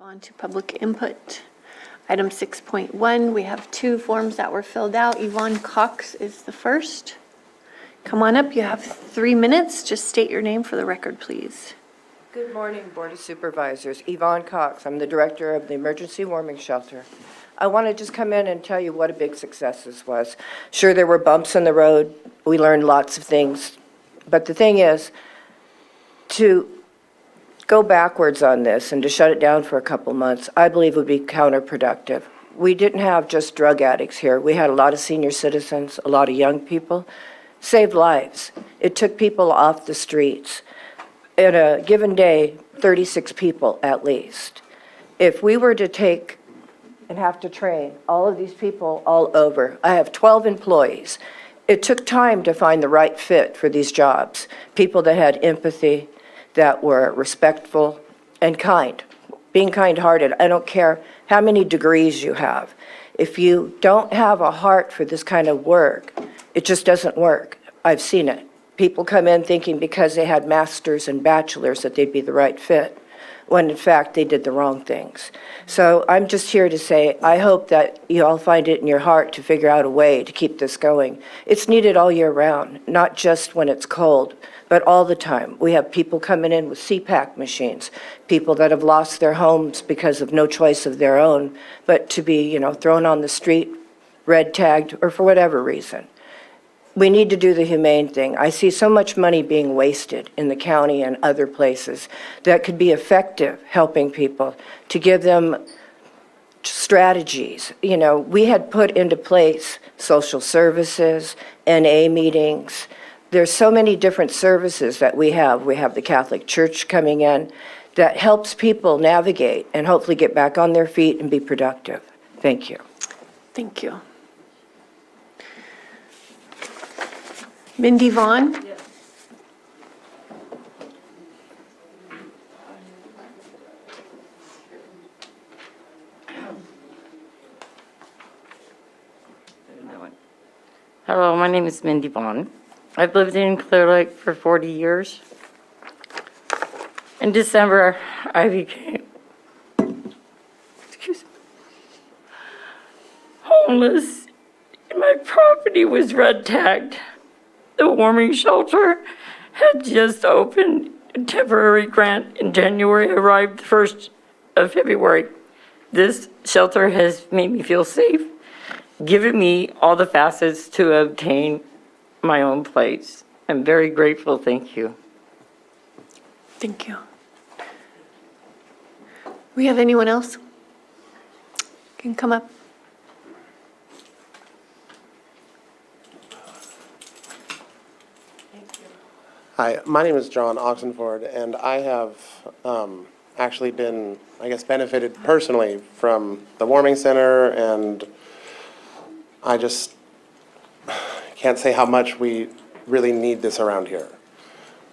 Move on to public input. Item 6.1, we have two forms that were filled out. Yvonne Cox is the first. Come on up, you have 3 minutes. Just state your name for the record, please. Good morning, Board of Supervisors. Yvonne Cox. I'm the director of the Emergency Warming Shelter. I want to just come in and tell you what a big success this was. Sure, there were bumps in the road. We learned lots of things. But the thing is, to go backwards on this and to shut it down for a couple months, I believe would be counterproductive. We didn't have just drug addicts here. We had a lot of senior citizens, a lot of young people. Saved lives. It took people off the streets. In a given day, 36 people at least. If we were to take and have to train all of these people all over, I have 12 employees. It took time to find the right fit for these jobs. People that had empathy, that were respectful and kind. Being kind-hearted, I don't care how many degrees you have. If you don't have a heart for this kind of work, it just doesn't work. I've seen it. People come in thinking because they had masters and bachelors that they'd be the right fit, when in fact they did the wrong things. So I'm just here to say, I hope that you all find it in your heart to figure out a way to keep this going. It's needed all year round, not just when it's cold, but all the time. We have people coming in with CPAC machines, people that have lost their homes because of no choice of their own, but to be, thrown on the street, red tagged, or for whatever reason. We need to do the humane thing. I see so much money being wasted in the county and other places that could be effective helping people, to give them strategies. We had put into place social services, NA meetings. There's so many different services that we have. We have the Catholic Church coming in that helps people navigate and hopefully get back on their feet and be productive. Thank you. Thank you. Mindy Vaughn? Yes. Hello, my name is Mindy Vaughn. I've lived in Clear Lake for 40 years. In December, I became homeless, and my property was red tagged. The warming shelter had just opened. A temporary grant in January arrived the 1st of February. This shelter has made me feel safe, given me all the facets to obtain my own place. I'm very grateful. Thank you. Thank you. We have anyone else? Can come up. Hi, my name is John Oxenford, and I have actually been, benefited personally from the warming center, and I just can't say how much we really need this around here,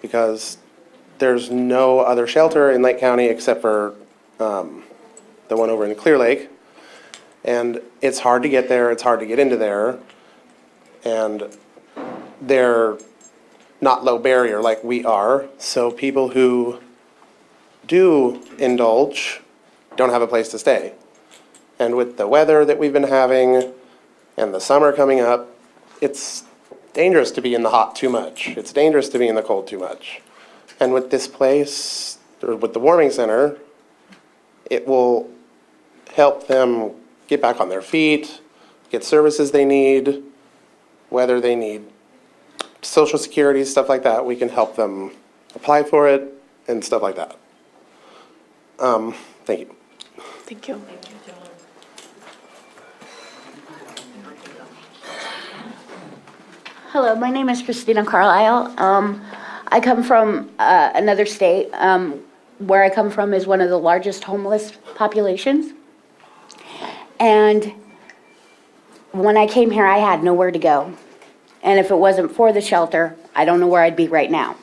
because there's no other shelter in Lake County except for the one over in Clear Lake, and it's hard to get there, it's hard to get into there, and they're not low barrier like we are, so people who do indulge don't have a place to stay. And with the weather that we've been having and the summer coming up, it's dangerous to be in the hot too much. It's dangerous to be in the cold too much. And with this place, or with the warming center, it will help them get back on their feet, get services they need, whether they need Social Security, stuff like that. We can help them apply for it and stuff like that. Thank you. Thank you. Hello, my name is Christina Carlisle. I come from another state. Where I come from is one of the largest homeless populations. And when I came here, I had nowhere to go. And if it wasn't for the shelter, I don't know where I'd be right now.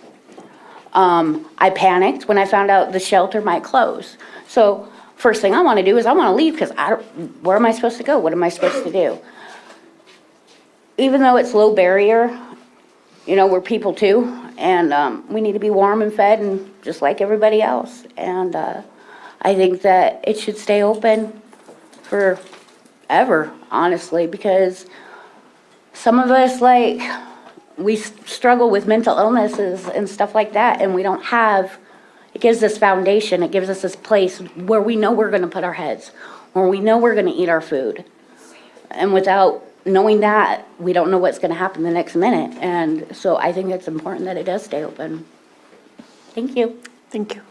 I panicked when I found out the shelter might close. So first thing I want to do is I want to leave, because where am I supposed to go? What am I supposed to do? Even though it's low barrier, we're people too, and we need to be warm and fed and just like everybody else. And I think that it should stay open forever, honestly, because some of us, like, we struggle with mental illnesses and stuff like that, and we don't have, it gives us foundation, it gives us this place where we know we're gonna put our heads, where we know we're gonna eat our food. And without knowing that, we don't know what's gonna happen the next minute, and so I think it's important that it does stay open. Thank you. Thank you.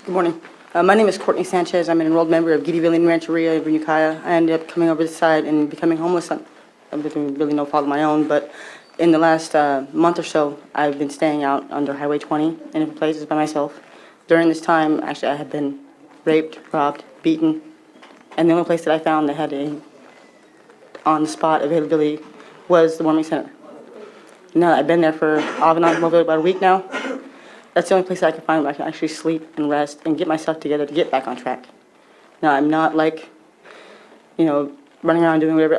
Good morning. My name is Courtney Sanchez. I'm an enrolled member of Giddyville and Rancheria over Ukiah. I ended up coming over this side and becoming homeless with really no fault of my own, but in the last month or so, I've been staying out under Highway 20 in different places by myself. During this time, actually, I had been raped, robbed, beaten, and the only place that I found that had a on-the-spot availability was the warming center. Now, I've been there for off and on about a week now. That's the only place I can find where I can actually sleep and rest and get myself together to get back on track. Now, I'm not like, running around doing whatever.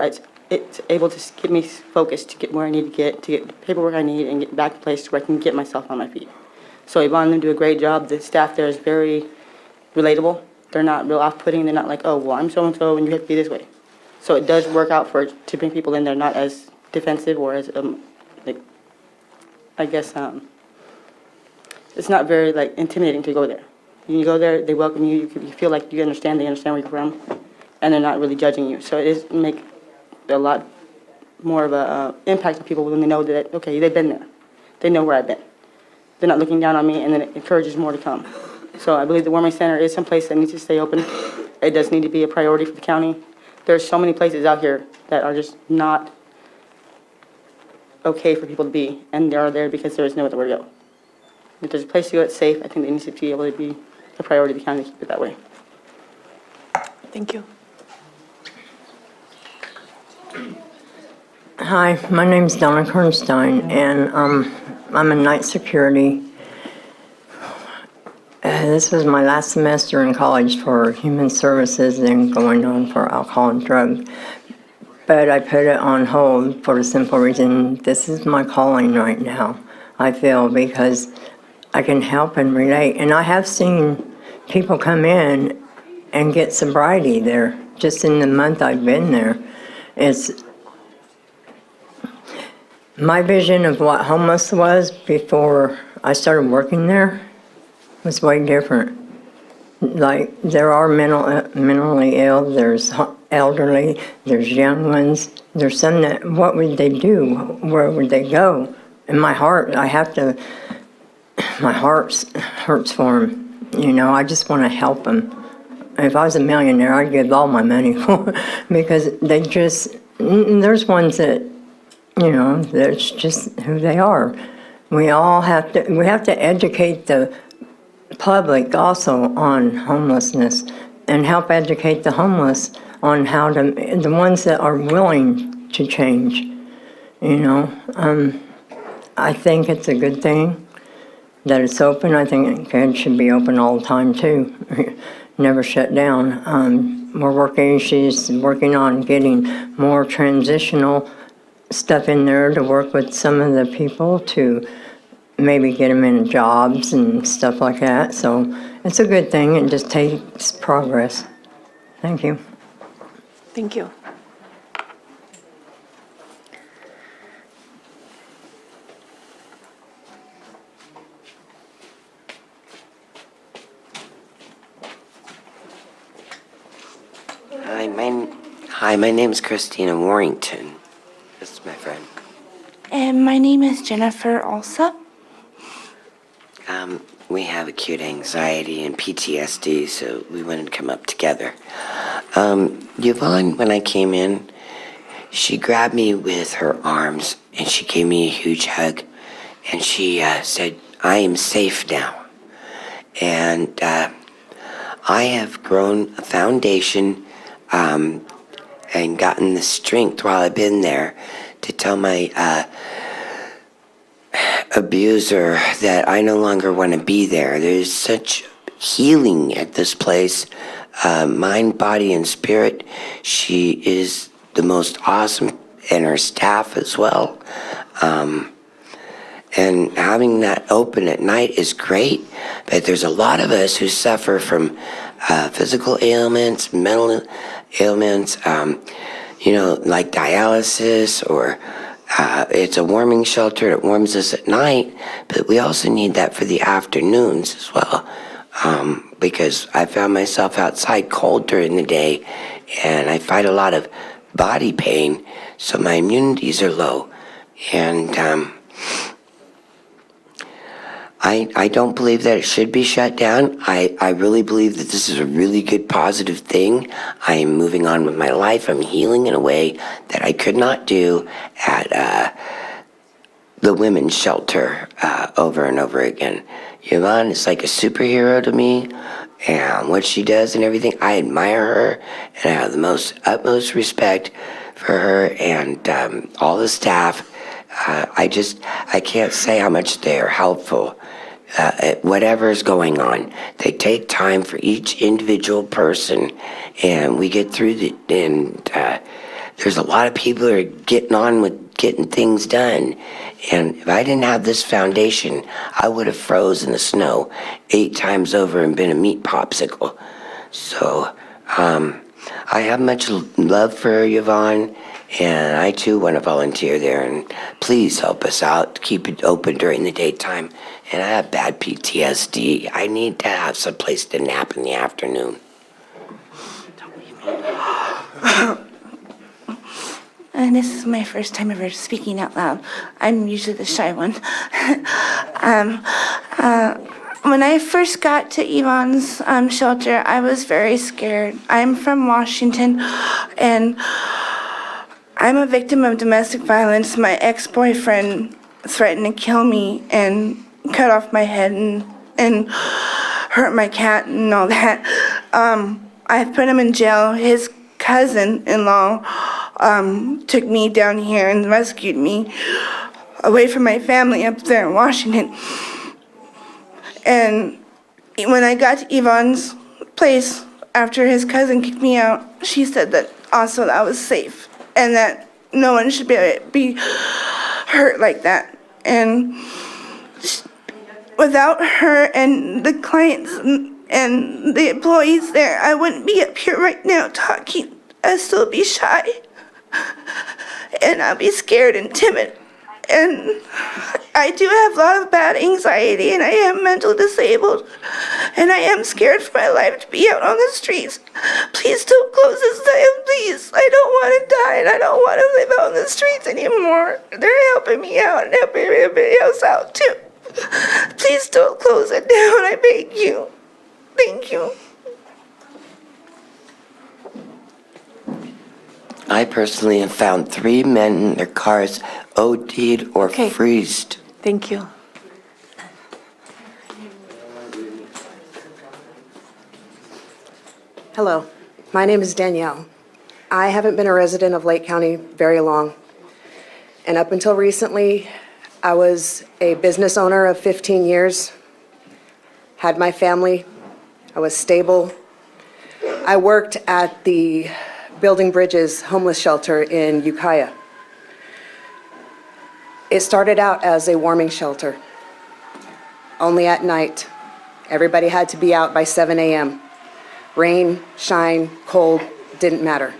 It's able to get me focused to get where I need to get the paperwork I need and get back to a place where I can get myself on my feet. So Yvonne and them do a great job. The staff there is very relatable. They're not real off-putting. They're not like, oh, well, I'm so-and-so and you have to be this way. So it does work out to bring people in there not as defensive or as, it's not very intimidating to go there. You go there, they welcome you, you feel like they understand where you're from, and they're not really judging you. So it is make a lot more of a impact on people when they know that, okay, they've been there. They know where I've been. They're not looking down on me, and then it encourages more to come. So I believe the warming center is someplace that needs to stay open. It does need to be a priority for the county. There's so many places out here that are just not okay for people to be, and they are there because there is nowhere to go. If there's a place to go that's safe, I think it needs to be able to be a priority to kind of keep it that way. Thank you. Hi, my name's Donna Kernstein, and I'm in night security. This was my last semester in college for human services and going on for alcohol and drug. But I put it on hold for the simple reason this is my calling right now, I feel, because I can help and relate. And I have seen people come in and get sobriety there just in the month I've been there. It's my vision of what homeless was before I started working there was way different. Like, there are mentally ill, there's elderly, there's young ones, there's some that, what would they do? Where would they go? In my heart, my heart hurts for them. I just want to help them. If I was a millionaire, I'd give all my money for because they just, there's ones that, that's just who they are. We have to educate the public also on homelessness and help educate the homeless on how to, the ones that are willing to change, I think it's a good thing that it's open. I think it should be open all the time too, never shut down. She's working on getting more transitional stuff in there to work with some of the people to maybe get them in jobs and stuff like that. So it's a good thing. It just takes progress. Thank you. Thank you. Hi, my name is Christina Warrington. This is my friend. And my name is Jennifer Alsop. We have acute anxiety and PTSD, so we wanted to come up together. Yvonne, when I came in, she grabbed me with her arms and she gave me a huge hug, and she said, "I am safe now." And I have grown a foundation and gotten the strength while I've been there to tell my abuser that I no longer want to be there. There's such healing at this place, mind, body, and spirit. She is the most awesome, and her staff as well. And having that open at night is great, but there's a lot of us who suffer from physical ailments, mental ailments, like dialysis, or it's a warming shelter. It warms us at night, but we also need that for the afternoons as well, because I found myself outside cold during the day, and I fight a lot of body pain, so my immunities are low. And I don't believe that it should be shut down. I really believe that this is a really good positive thing. I am moving on with my life. I'm healing in a way that I could not do at the women's shelter over and over again. Yvonne is like a superhero to me, and what she does and everything, I admire her, and I have the utmost respect for her and all the staff. I can't say how much they are helpful at whatever's going on. They take time for each individual person, and we get through and there's a lot of people who are getting on with getting things done. And if I didn't have this foundation, I would have froze in the snow 8 times over and been a meat popsicle. So I have much love for Yvonne, and I too want to volunteer there, and please help us out. Keep it open during the daytime. And I have bad PTSD. I need to have some place to nap in the afternoon. And this is my first time ever speaking out loud. I'm usually the shy one. When I first got to Yvonne's shelter, I was very scared. I'm from Washington, and I'm a victim of domestic violence. My ex-boyfriend threatened to kill me and cut off my head and hurt my cat and all that. I put him in jail. His cousin-in-law took me down here and rescued me away from my family up there in Washington. And when I got to Yvonne's place after his cousin kicked me out, she said that also that I was safe and that no one should be hurt like that. And without her and the clients and the employees there, I wouldn't be up here right now talking. I'd still be shy, and I'd be scared and timid. And I do have a lot of bad anxiety, and I am mentally disabled, and I am scared for my life to be out on the streets. Please don't close this down, please. I don't want to die, and I don't want to live out on the streets anymore. They're helping me out and helping everybody else out, too. Please don't close it down, I beg you. Thank you. I personally have found 3 men in their cars OD'd or Okay. freezed. Thank you. Hello, my name is Danielle. I haven't been a resident of Lake County very long. And up until recently, I was a business owner of 15 years, had my family, I was stable. I worked at the Building Bridges homeless shelter in Ukiah. It started out as a warming shelter, only at night. Everybody had to be out by 7 a.m. Rain, shine, cold, didn't matter.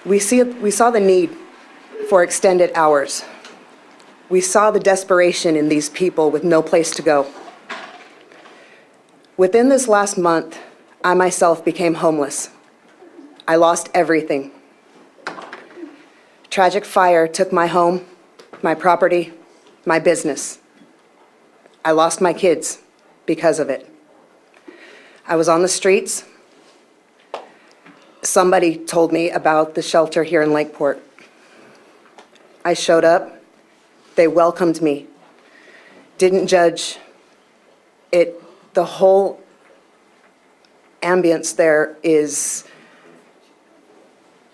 We saw the need for extended hours. We saw the desperation in these people with no place to go. Within this last month, I myself became homeless. I lost everything. Tragic fire took my home, my property, my business. I lost my kids because of it. I was on the streets. Somebody told me about the shelter here in Lakeport. I showed up. They welcomed me, didn't judge. The whole ambience there is,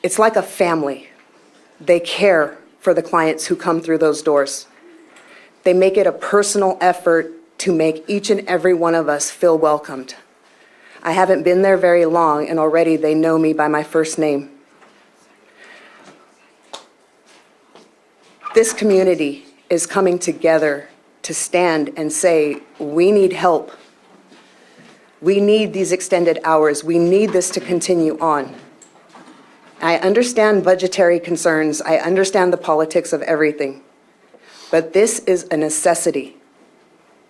it's like a family. They care for the clients who come through those doors. They make it a personal effort to make each and every one of us feel welcomed. I haven't been there very long, and already they know me by my first name. This community is coming together to stand and say, we need help. We need these extended hours. We need this to continue on. I understand budgetary concerns. I understand the politics of everything. But this is a necessity.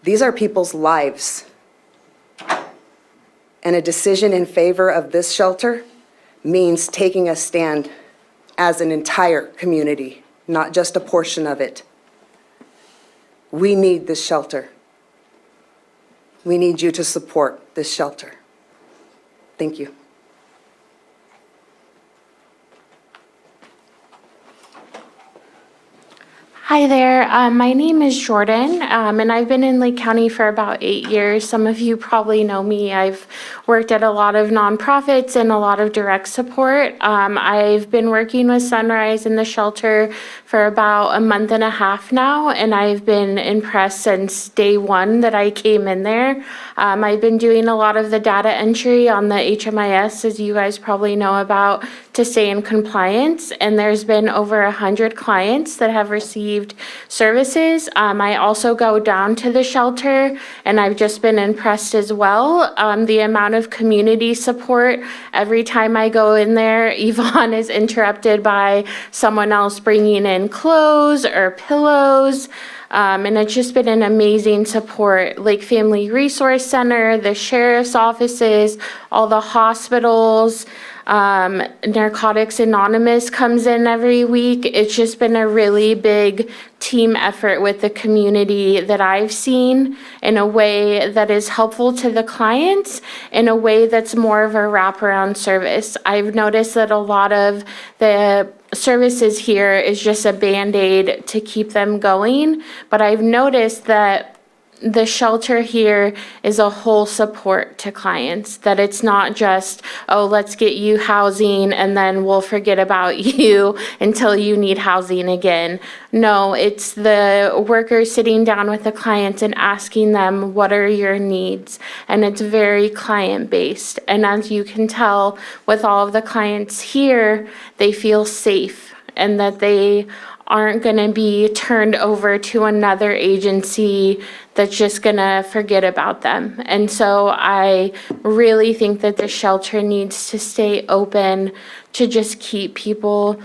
These are people's lives. And a decision in favor of this shelter means taking a stand as an entire community, not just a portion of it. We need this shelter. We need you to support this shelter. Thank you. Hi there, my name is Jordan, and I've been in Lake County for about 8 years. Some of you probably know me. I've worked at a lot of nonprofits and a lot of direct support. I've been working with Sunrise in the shelter for about a month and a half now, and I've been impressed since day one that I came in there. I've been doing a lot of the data entry on the HMIS, as you guys probably know about, to stay in compliance, and there's been over 100 clients that have received services. I also go down to the shelter, and I've just been impressed as well. The amount of community support. Every time I go in there, Yvonne is interrupted by someone else bringing in clothes or pillows. And it's just been an amazing support. Lake Family Resource Center, the sheriff's offices, all the hospitals, Narcotics Anonymous comes in every week. It's just been a really big team effort with the community that I've seen in a way that is helpful to the clients, in a way that's more of a wraparound service. I've noticed that a lot of the services here is just a Band-Aid to keep them going, but I've noticed that the shelter here is a whole support to clients, that it's not just, oh, let's get you housing and then we'll forget about you until you need housing again. No, it's the workers sitting down with the clients and asking them, what are your needs? And it's very client-based. And as you can tell with all of the clients here, they feel safe and that they aren't going to be turned over to another agency that's just going to forget about them. And so I really think that the shelter needs to stay open to just keep people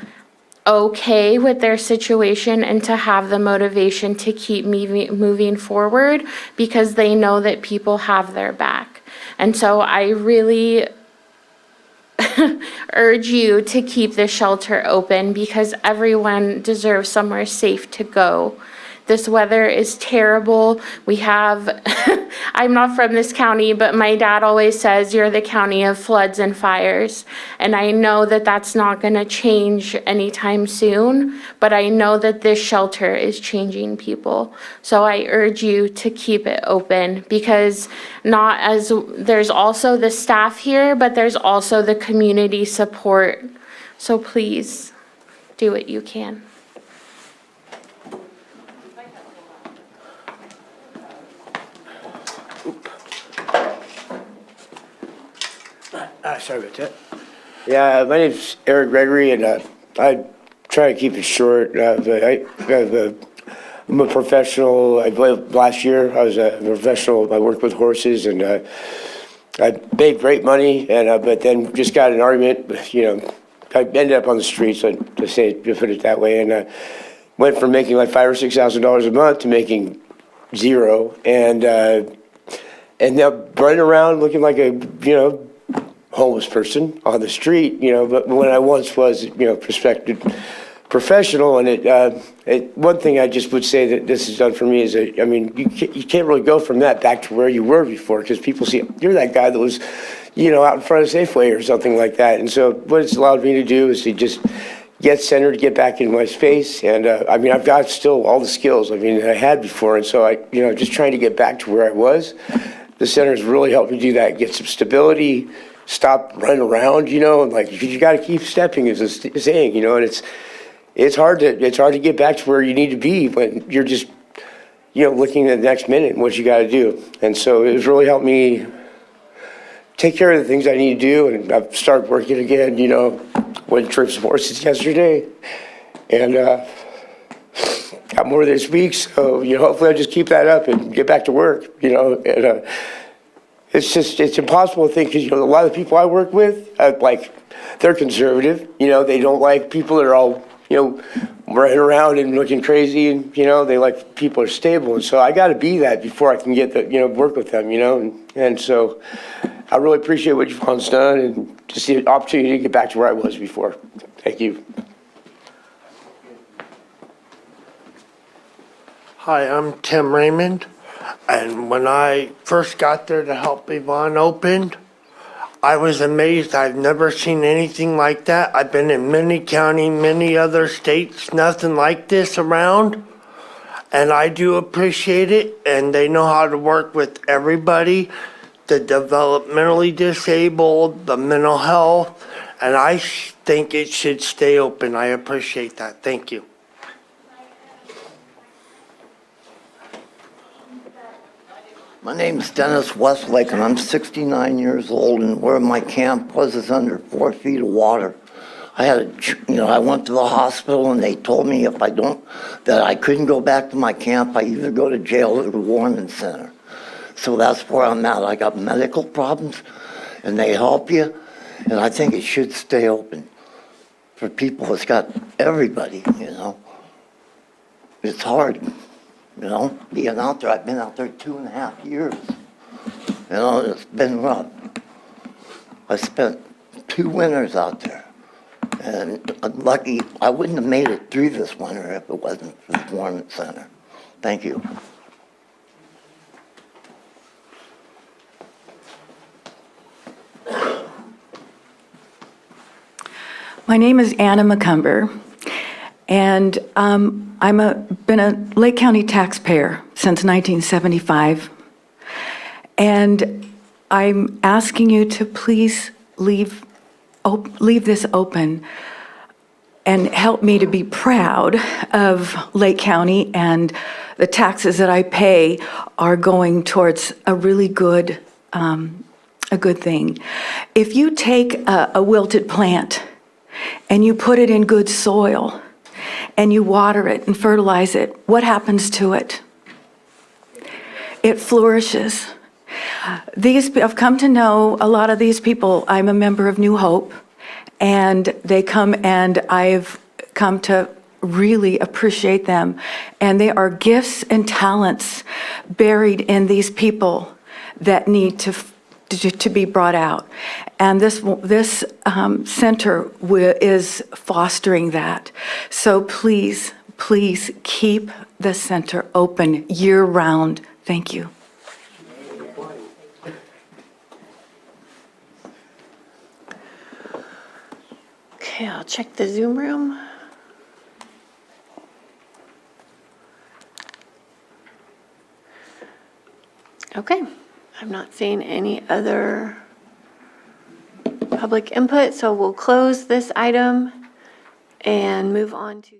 okay with their situation and to have the motivation to keep moving forward because they know that people have their back. And so I really urge you to keep the shelter open because everyone deserves somewhere safe to go. This weather is terrible. We have, I'm not from this county, but my dad always says you're the county of floods and fires. And I know that that's not going to change anytime soon, but I know that this shelter is changing people. So I urge you to keep it open because there's also the staff here, but there's also the community support. So please do what you can. Sorry about that. Yeah, my name's Eric Gregory, and I try to keep it short. I'm a professional. Last year, I was a professional. I worked with horses, and I made great money, and but then just got in an argument. You know, I ended up on the streets, to put it that way, and went from making like $5,000 or $6,000 a month to making zero, and now running around looking like a homeless person on the street, but when I once was, prospective professional, and one thing I just would say that this has done for me is that, you can't really go from that back to where you were before, because people see, you're that guy that was, out in front of Safeway or something like that, and so what it's allowed me to do is to just get centered, get back in my space, and I've got still all the skills, I had before, and so just trying to get back to where I was. The center has really helped me do that, get some stability, stop running around, and you got to keep stepping is a saying, and it's hard to get back to where you need to be when you're just, looking at the next minute and what you got to do. And so it has really helped me take care of the things I need to do, and I've started working again, went trips of horses yesterday, and got more this week, so, hopefully I'll just keep that up and get back to work, and, it's impossible to think, because, a lot of the people I work with, they're conservative, they don't like people that are all, running around and looking crazy, and, they like people are stable, and so I gotta be that before I can get the, work with them, and so I really appreciate what Yvonne's done, and just the opportunity to get back to where I was before. Thank you. Hi, I'm Tim Raymond, and when I first got there to help Yvonne open, I was amazed. I've never seen anything like that. I've been in many county, many other states, nothing like this around, and I do appreciate it, and they know how to work with everybody, the developmentally disabled, the mental health, and I think it should stay open. I appreciate that. Thank you. My name is Dennis Westlake, and I'm 69 years old, and where my camp was is under 4 feet of water. I went to the hospital, and they told me that I couldn't go back to my camp. I either go to jail or the warming center. So that's where I'm at. I got medical problems, and they help you, and I think it should stay open for people. It's got everybody, It's hard. Being out there, I've been out there 2.5 years. It's been rough. I spent 2 winters out there. And I'm lucky, I wouldn't have made it through this winter if it wasn't for the warming center. Thank you. My name is Anna McCumber, and been a Lake County taxpayer since 1975, and I'm asking you to please leave this open and help me to be proud of Lake County, and the taxes that I pay are going towards a really good, a good thing. If you take a wilted plant and you put it in good soil, and you water it and fertilize it, what happens to it? It flourishes. I've come to know a lot of these people. I'm a member of New Hope, and they come, and I've come to really appreciate them. And they are gifts and talents buried in these people that need to be brought out. And this center is fostering that. So please keep the center open year-round. Thank you. Okay, I'll check the Zoom room. Okay, I'm not seeing any other public input, so we'll close this item and move on to